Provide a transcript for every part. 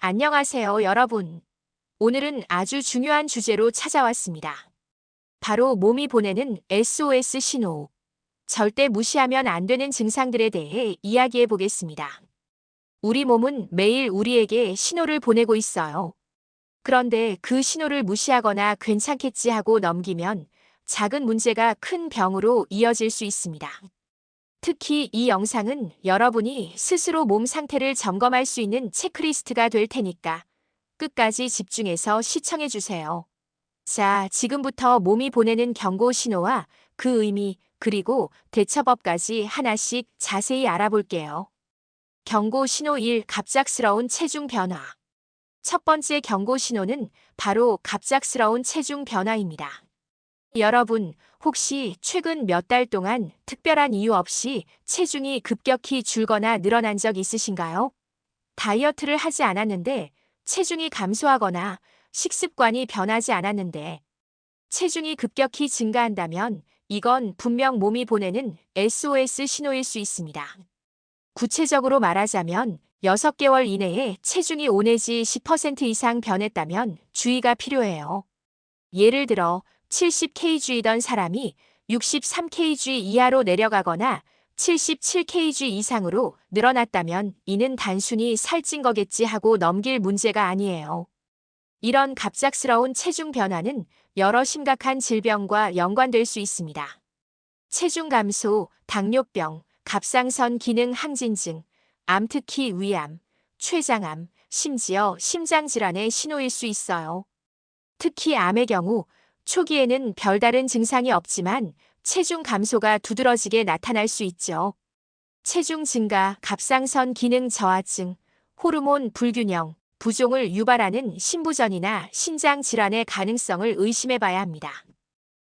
안녕하세요, 여러분. 오늘은 아주 중요한 주제로 찾아왔습니다. 바로 몸이 보내는 SOS 신호. 절대 무시하면 안 되는 증상들에 대해 이야기해 보겠습니다. 우리 몸은 매일 우리에게 신호를 보내고 있어요. 그런데 그 신호를 무시하거나 괜찮겠지 하고 넘기면 작은 문제가 큰 병으로 이어질 수 있습니다. 특히 이 영상은 여러분이 스스로 몸 상태를 점검할 수 있는 체크리스트가 될 테니까 끝까지 집중해서 시청해 주세요. 자, 지금부터 몸이 보내는 경고 신호와 그 의미, 그리고 대처법까지 하나씩 자세히 알아볼게요. 경고 신호 1. 갑작스러운 체중 변화. 첫 번째 경고 신호는 바로 갑작스러운 체중 변화입니다. 여러분, 혹시 최근 몇 달 동안 특별한 이유 없이 체중이 급격히 줄거나 늘어난 적 있으신가요? 다이어트를 하지 않았는데 체중이 감소하거나 식습관이 변하지 않았는데 체중이 급격히 증가한다면 이건 분명 몸이 보내는 SOS 신호일 수 있습니다. 구체적으로 말하자면 6개월 이내에 체중이 5 내지 10% 이상 변했다면 주의가 필요해요. 예를 들어 70kg이던 사람이 63kg 이하로 내려가거나 77kg 이상으로 늘어났다면 이는 단순히 살찐 거겠지 하고 넘길 문제가 아니에요. 이런 갑작스러운 체중 변화는 여러 심각한 질병과 연관될 수 있습니다. 체중 감소, 당뇨병, 갑상선 기능 항진증, 암 특히 위암, 췌장암, 심지어 심장질환의 신호일 수 있어요. 특히 암의 경우 초기에는 별다른 증상이 없지만 체중 감소가 두드러지게 나타날 수 있죠. 체중 증가, 갑상선 기능 저하증, 호르몬 불균형, 부종을 유발하는 신부전이나 신장 질환의 가능성을 의심해 봐야 합니다.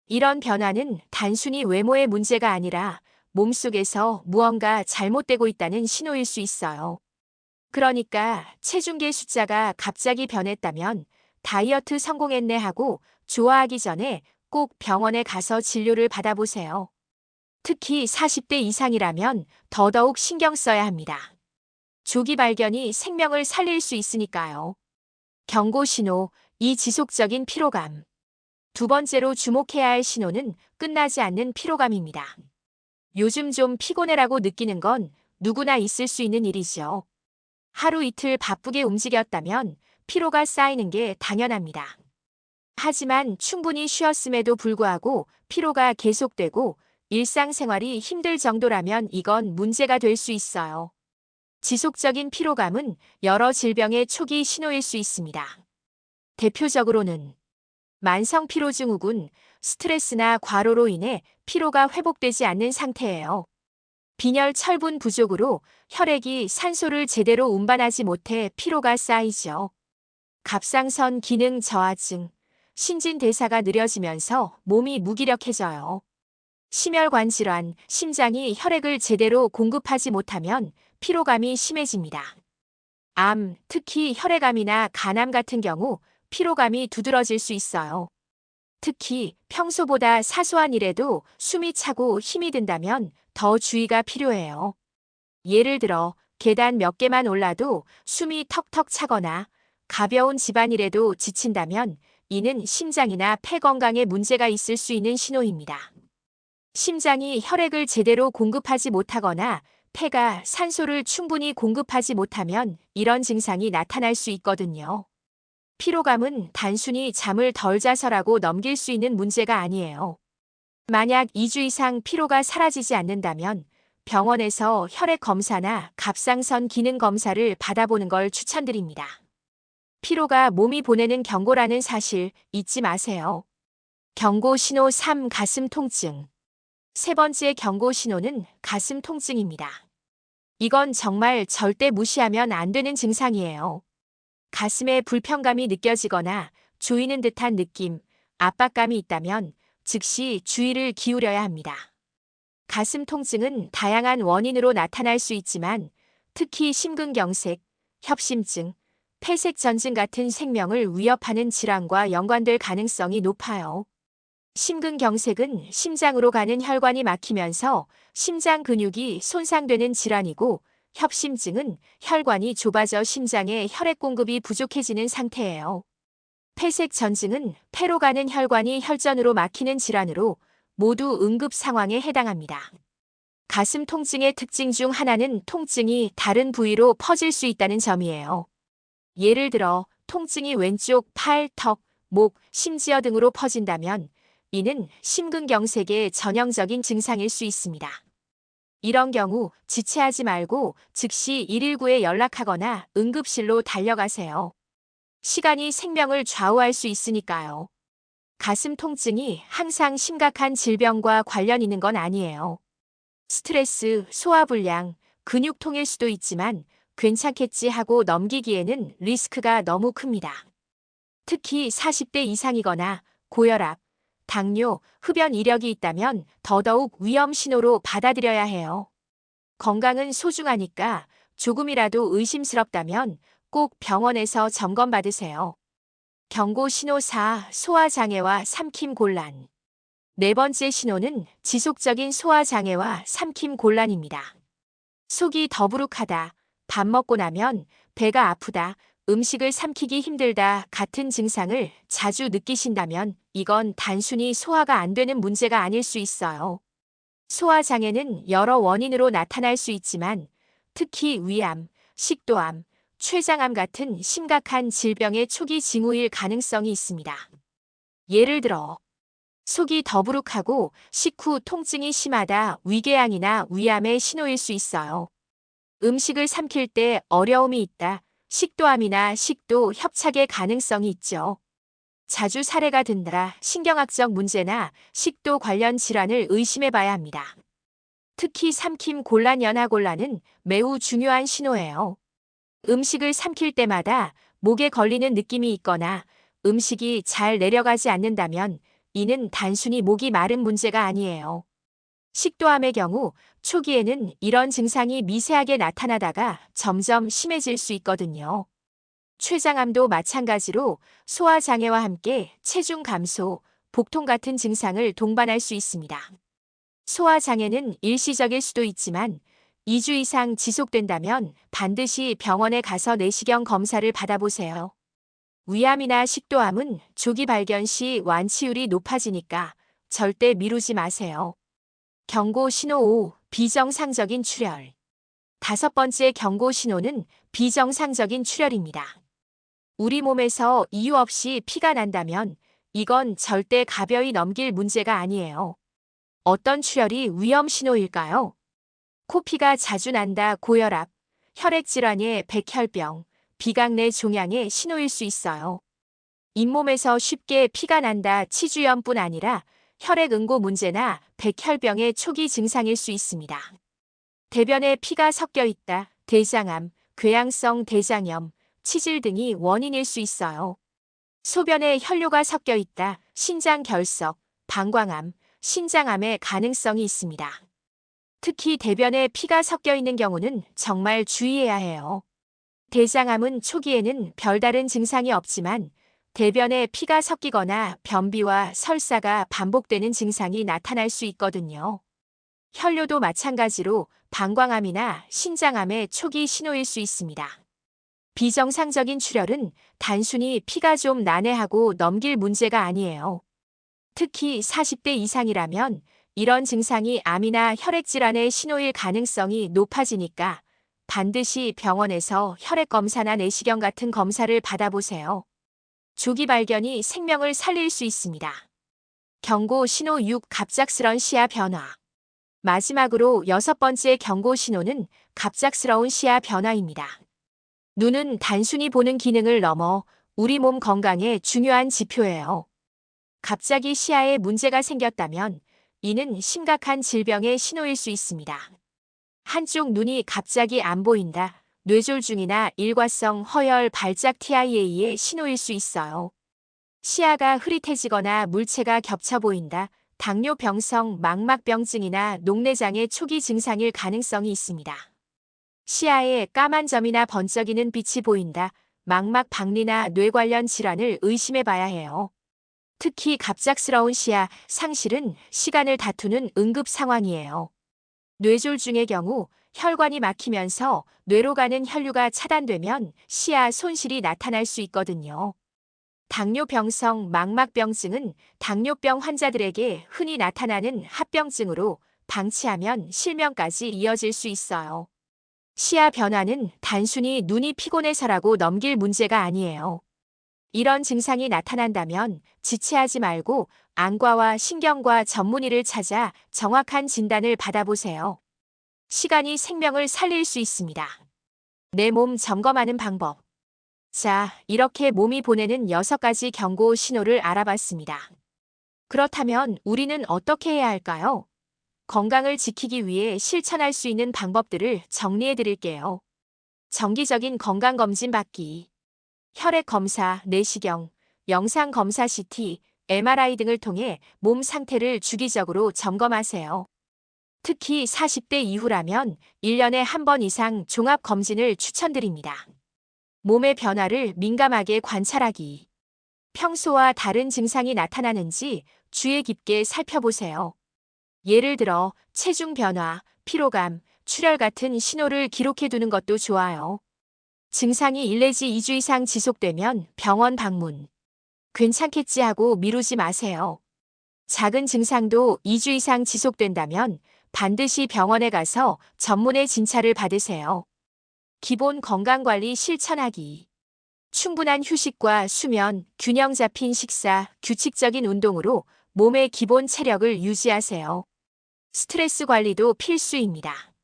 이런 변화는 단순히 외모의 문제가 아니라 몸속에서 무언가 잘못되고 있다는 신호일 수 있어요. 그러니까 체중계 숫자가 갑자기 변했다면 다이어트 성공했네 하고 좋아하기 전에 꼭 병원에 가서 진료를 받아보세요. 특히 40대 이상이라면 더더욱 신경 써야 합니다. 조기 발견이 생명을 살릴 수 있으니까요. 경고 신호, 이 지속적인 피로감. 두 번째로 주목해야 할 신호는 끝나지 않는 피로감입니다. 요즘 좀 피곤해라고 느끼는 건 누구나 있을 수 있는 일이죠. 하루 이틀 바쁘게 움직였다면 피로가 쌓이는 게 당연합니다. 하지만 충분히 쉬었음에도 불구하고 피로가 계속되고 일상생활이 힘들 정도라면 이건 문제가 될 수 있어요. 지속적인 피로감은 여러 질병의 초기 신호일 수 있습니다. 대표적으로는 만성 피로증후군, 스트레스나 과로로 인해 피로가 회복되지 않는 상태예요. 빈혈 철분 부족으로 혈액이 산소를 제대로 운반하지 못해 피로가 쌓이죠. 갑상선 기능 저하증, 신진대사가 느려지면서 몸이 무기력해져요. 심혈관 질환, 심장이 혈액을 제대로 공급하지 못하면 피로감이 심해집니다. 암, 특히 혈액암이나 간암 같은 경우 피로감이 두드러질 수 있어요. 특히 평소보다 사소한 일에도 숨이 차고 힘이 든다면 더 주의가 필요해요. 예를 들어 계단 몇 개만 올라도 숨이 턱턱 차거나 가벼운 집안일에도 지친다면 이는 심장이나 폐 건강에 문제가 있을 수 있는 신호입니다. 심장이 혈액을 제대로 공급하지 못하거나 폐가 산소를 충분히 공급하지 못하면 이런 증상이 나타날 수 있거든요. 피로감은 단순히 잠을 덜 자서라고 넘길 수 있는 문제가 아니에요. 만약 2주 이상 피로가 사라지지 않는다면 병원에서 혈액 검사나 갑상선 기능 검사를 받아보는 걸 추천드립니다. 피로가 몸이 보내는 경고라는 사실 잊지 마세요. 경고 신호 3. 가슴 통증. 세 번째 경고 신호는 가슴 통증입니다. 이건 정말 절대 무시하면 안 되는 증상이에요. 가슴에 불편감이 느껴지거나 조이는 듯한 느낌, 압박감이 있다면 즉시 주의를 기울여야 합니다. 가슴 통증은 다양한 원인으로 나타날 수 있지만 특히 심근경색, 협심증, 폐색전증 같은 생명을 위협하는 질환과 연관될 가능성이 높아요. 심근경색은 심장으로 가는 혈관이 막히면서 심장 근육이 손상되는 질환이고 협심증은 혈관이 좁아져 심장에 혈액 공급이 부족해지는 상태예요. 폐색 전증은 폐로 가는 혈관이 혈전으로 막히는 질환으로 모두 응급 상황에 해당합니다. 가슴 통증의 특징 중 하나는 통증이 다른 부위로 퍼질 수 있다는 점이에요. 예를 들어 통증이 왼쪽 팔, 턱, 목, 심지어 등으로 퍼진다면 이는 심근경색의 전형적인 증상일 수 있습니다. 이런 경우 지체하지 말고 즉시 119에 연락하거나 응급실로 달려가세요. 시간이 생명을 좌우할 수 있으니까요. 가슴 통증이 항상 심각한 질병과 관련 있는 건 아니에요. 스트레스, 소화불량, 근육통일 수도 있지만 괜찮겠지 하고 넘기기에는 리스크가 너무 큽니다. 특히 40대 이상이거나 고혈압, 당뇨, 흡연 이력이 있다면 더더욱 위험 신호로 받아들여야 해요. 건강은 소중하니까 조금이라도 의심스럽다면 꼭 병원에서 점검받으세요. 경고 신호 4. 소화장애와 삼킴 곤란. 네 번째 신호는 지속적인 소화장애와 삼킴 곤란입니다. 속이 더부룩하다, 밥 먹고 나면 배가 아프다, 음식을 삼키기 힘들다 같은 증상을 자주 느끼신다면 이건 단순히 소화가 안 되는 문제가 아닐 수 있어요. 소화장애는 여러 원인으로 나타날 수 있지만 특히 위암, 식도암, 췌장암 같은 심각한 질병의 초기 징후일 가능성이 있습니다. 예를 들어 속이 더부룩하고 식후 통증이 심하다, 위궤양이나 위암의 신호일 수 있어요. 음식을 삼킬 때 어려움이 있다, 식도암이나 식도 협착의 가능성이 있죠. 자주 사례가 든다, 신경학적 문제나 식도 관련 질환을 의심해 봐야 합니다. 특히 삼킴 곤란, 연하곤란은 매우 중요한 신호예요. 음식을 삼킬 때마다 목에 걸리는 느낌이 있거나 음식이 잘 내려가지 않는다면 이는 단순히 목이 마른 문제가 아니에요. 식도암의 경우 초기에는 이런 증상이 미세하게 나타나다가 점점 심해질 수 있거든요. 췌장암도 마찬가지로 소화장애와 함께 체중 감소, 복통 같은 증상을 동반할 수 있습니다. 소화장애는 일시적일 수도 있지만 2주 이상 지속된다면 반드시 병원에 가서 내시경 검사를 받아보세요. 위암이나 식도암은 조기 발견 시 완치율이 높아지니까 절대 미루지 마세요. 경고 신호 5. 비정상적인 출혈. 다섯 번째 경고 신호는 비정상적인 출혈입니다. 우리 몸에서 이유 없이 피가 난다면 이건 절대 가벼이 넘길 문제가 아니에요. 어떤 출혈이 위험 신호일까요? 코피가 자주 난다, 고혈압, 혈액질환의 백혈병, 비강내 종양의 신호일 수 있어요. 잇몸에서 쉽게 피가 난다, 치주염뿐 아니라 혈액 응고 문제나 백혈병의 초기 증상일 수 있습니다. 대변에 피가 섞여 있다, 대장암, 궤양성 대장염, 치질 등이 원인일 수 있어요. 소변에 혈뇨가 섞여 있다, 신장결석, 방광암, 신장암의 가능성이 있습니다. 특히 대변에 피가 섞여 있는 경우는 정말 주의해야 해요. 대장암은 초기에는 별다른 증상이 없지만 대변에 피가 섞이거나 변비와 설사가 반복되는 증상이 나타날 수 있거든요. 혈뇨도 마찬가지로 방광암이나 신장암의 초기 신호일 수 있습니다. 비정상적인 출혈은 단순히 피가 좀 난해하고 넘길 문제가 아니에요. 특히 40대 이상이라면 이런 증상이 암이나 혈액질환의 신호일 가능성이 높아지니까 반드시 병원에서 혈액검사나 내시경 같은 검사를 받아보세요. 조기 발견이 생명을 살릴 수 있습니다. 경고 신호 6. 갑작스런 시야 변화. 마지막으로 여섯 번째 경고 신호는 갑작스러운 시야 변화입니다. 눈은 단순히 보는 기능을 넘어 우리 몸 건강에 중요한 지표예요. 갑자기 시야에 문제가 생겼다면 이는 심각한 질병의 신호일 수 있습니다. 한쪽 눈이 갑자기 안 보인다, 뇌졸중이나 일과성 허혈 발작 TIA의 신호일 수 있어요. 시야가 흐릿해지거나 물체가 겹쳐 보인다, 당뇨병성 망막병증이나 녹내장의 초기 증상일 가능성이 있습니다. 시야에 까만 점이나 번쩍이는 빛이 보인다, 망막 박리나 뇌 관련 질환을 의심해 봐야 해요. 특히 갑작스러운 시야 상실은 시간을 다투는 응급 상황이에요. 뇌졸중의 경우 혈관이 막히면서 뇌로 가는 혈류가 차단되면 시야 손실이 나타날 수 있거든요. 당뇨병성 망막병증은 당뇨병 환자들에게 흔히 나타나는 합병증으로 방치하면 실명까지 이어질 수 있어요. 시야 변화는 단순히 눈이 피곤해서라고 넘길 문제가 아니에요. 이런 증상이 나타난다면 지체하지 말고 안과와 신경과 전문의를 찾아 정확한 진단을 받아보세요. 시간이 생명을 살릴 수 있습니다. 내 몸 점검하는 방법. 자, 이렇게 몸이 보내는 6가지 경고 신호를 알아봤습니다. 그렇다면 우리는 어떻게 해야 할까요? 건강을 지키기 위해 실천할 수 있는 방법들을 정리해 드릴게요. 정기적인 건강검진 받기, 혈액 검사, 내시경, 영상 검사 CT, MRI 등을 통해 몸 상태를 주기적으로 점검하세요. 특히 40대 이후라면 1년에 한 번 이상 종합검진을 추천드립니다. 몸의 변화를 민감하게 관찰하기. 평소와 다른 증상이 나타나는지 주의 깊게 살펴보세요. 예를 들어 체중 변화, 피로감, 출혈 같은 신호를 기록해 두는 것도 좋아요. 증상이 1 내지 2주 이상 지속되면 병원 방문. 괜찮겠지 하고 미루지 마세요. 작은 증상도 2주 이상 지속된다면 반드시 병원에 가서 전문의 진찰을 받으세요. 기본 건강관리 실천하기. 충분한 휴식과 수면, 균형 잡힌 식사, 규칙적인 운동으로 몸의 기본 체력을 유지하세요. 스트레스 관리도 필수입니다.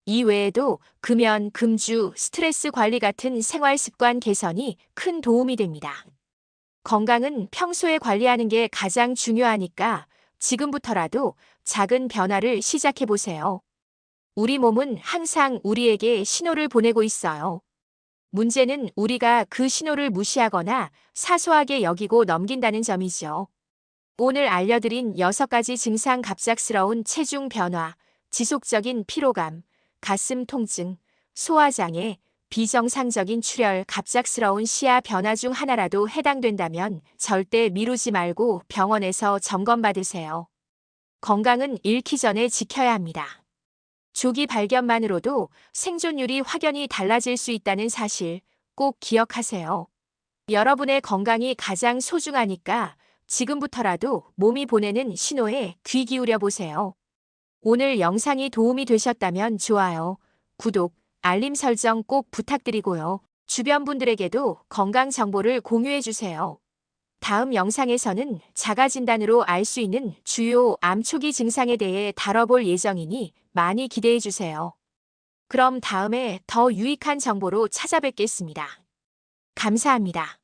이 외에도 금연, 금주, 스트레스 관리 같은 생활 습관 개선이 큰 도움이 됩니다. 건강은 평소에 관리하는 게 가장 중요하니까 지금부터라도 작은 변화를 시작해 보세요. 우리 몸은 항상 우리에게 신호를 보내고 있어요. 문제는 우리가 그 신호를 무시하거나 사소하게 여기고 넘긴다는 점이죠. 오늘 알려드린 6가지 증상: 갑작스러운 체중 변화, 지속적인 피로감, 가슴 통증, 소화장애, 비정상적인 출혈, 갑작스러운 시야 변화 중 하나라도 해당된다면 절대 미루지 말고 병원에서 점검받으세요. 건강은 잃기 전에 지켜야 합니다. 조기 발견만으로도 생존율이 확연히 달라질 수 있다는 사실 꼭 기억하세요. 여러분의 건강이 가장 소중하니까 지금부터라도 몸이 보내는 신호에 귀 기울여 보세요. 오늘 영상이 도움이 되셨다면 좋아요, 구독, 알림 설정 꼭 부탁드리고요. 주변 분들에게도 건강 정보를 공유해 주세요. 다음 영상에서는 자가진단으로 알 수 있는 주요 암 초기 증상에 대해 다뤄볼 예정이니 많이 기대해 주세요. 그럼 다음에 더 유익한 정보로 찾아뵙겠습니다. 감사합니다.